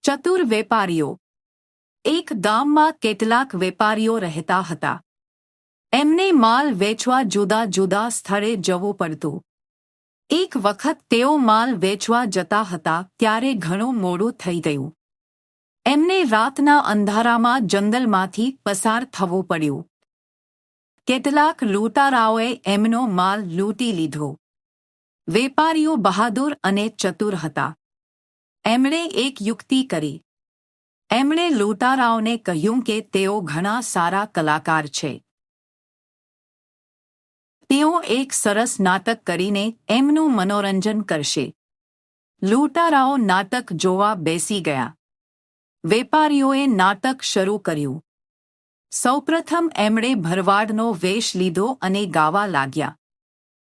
ચતુર વેપારીઓ। એક ગામમાં કેટલાક વેપારીઓ રહેતા હતા। એમને માલ વેચવા જુદા જુદા સ્થળે જવું પડતું। એક વખત તેઓ માલ વેચવા જતા હતા ત્યારે ઘણું મોડું થઈ ગયું। એમને રાતના અંધારામાં જંગલમાંથી પસાર થવું પડ્યું। કેટલાક લૂંટારાઓએ એમનો માલ લૂંટી લીધો। વેપારીઓ બહાદુર અને ચતુર હતા। એમણે એક યુક્તિ કરી। એમણે લૂંટારાઓને કહ્યું કે તેઓ ઘણા સારા કલાકાર છે। તેઓ એક સરસ નાટક કરીને એમનું મનોરંજન કરશે। લૂંટારાઓ નાટક જોવા બેસી ગયા। વેપારીઓએ નાટક શરૂ કર્યું। સૌપ્રથમ એમણે ભરવાડનો વેશ લીધો અને ગાવા લાગ્યા।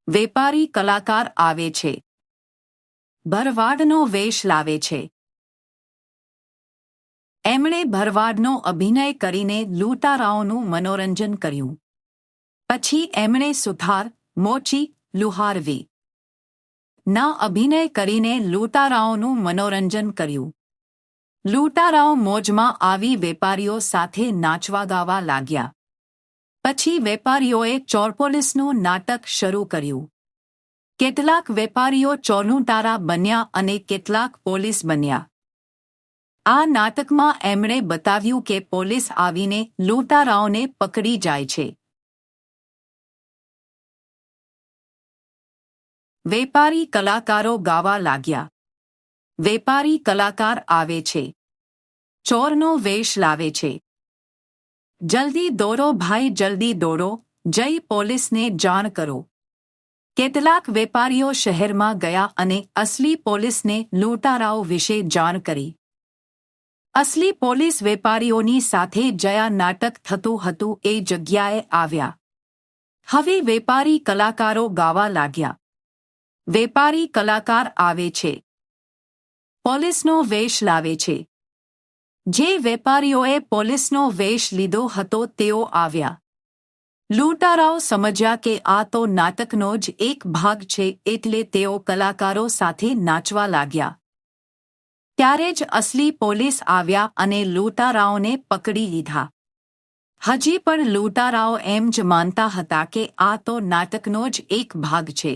વેપારી કલાકાર આવે છે, ભરવાડનો વેશ લાવે છે। એમણે ભરવાડનો અભિનય કરીને લૂંટારાઓનું મનોરંજન કર્યું। પછી એમણે સુથાર, મોચી, લુહારવી ના અભિનય કરીને લૂંટારાઓનું મનોરંજન કર્યું। લૂંટારાઓ મોજમાં આવી વેપારીઓ સાથે નાચવા ગાવા લાગ્યા। પછી વેપારીઓએ ચોરપોલીસનું નાટક શરૂ કર્યું। કેટલાક વેપારીઓ ચોરલૂંટારા બન્યા અને કેટલાક પોલીસ બન્યા। આ નાટકમાં એમણે બતાવ્યું કે પોલીસ આવીને લૂંટારાઓને પકડી જાય છે। વેપારી કલાકારો ગાવા લાગ્યા। વેપારી કલાકાર આવે છે, ચોરનો વેશ લાવે છે। જલ્દી દોડો ભાઈ જલ્દી દોડો, જઈ પોલીસને જાણ કરો। કેટલાક વેપારીઓ શહેરમાં ગયા અને અસલી પોલીસને લૂંટારાઓ વિશે જાણ કરી। અસલી પોલીસ વેપારીઓની સાથે જયા નાટક થતું હતું એ જગ્યાએ આવ્યા। હવે વેપારી કલાકારો ગાવા લાગ્યા। વેપારી કલાકાર આવે છે, પોલીસનો વેશ લાવે છે। જે વેપારીઓએ પોલીસનો વેશ લીધો હતો તેઓ આવ્યા। લૂંટારાઓ સમજ્યા કે આ તો નાટકનો જ એક ભાગ છે એટલે તેઓ કલાકારો સાથે નાચવા લાગ્યા। ત્યારે જ અસલી પોલીસ આવ્યા અને લૂંટારાઓને પકડી લીધા। હજી પણ લૂંટારાઓ એમ જ માનતા હતા કે આ તો નાટકનો જ એક ભાગ છે।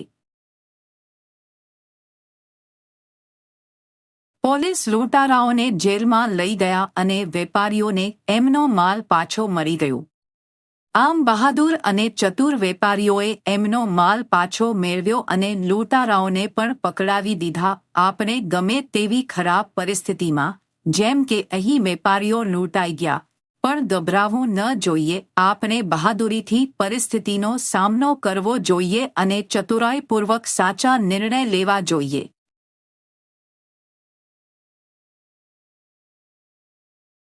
પોલીસ લૂંટારાઓને જેલમાં લઈ ગયા અને વેપારીઓને એમનો માલ પાછો મળી ગયો। આમ બહાદુર અને ચતુર વેપારીઓએ એમનો માલ પાછો મેળવ્યો અને લૂંટારાઓને પણ પકડાવી દીધા। આપણે ગમે તેવી ખરાબ પરિસ્થિતિમાં, જેમ કે અહીં વેપારીઓ લૂંટાઈ ગયા, પણ ગભરાવું ન જોઈએ। આપણે બહાદુરીથી પરિસ્થિતિનો સામનો કરવો જોઈએ અને ચતુરાઈપૂર્વક સાચા નિર્ણય લેવા જોઈએ।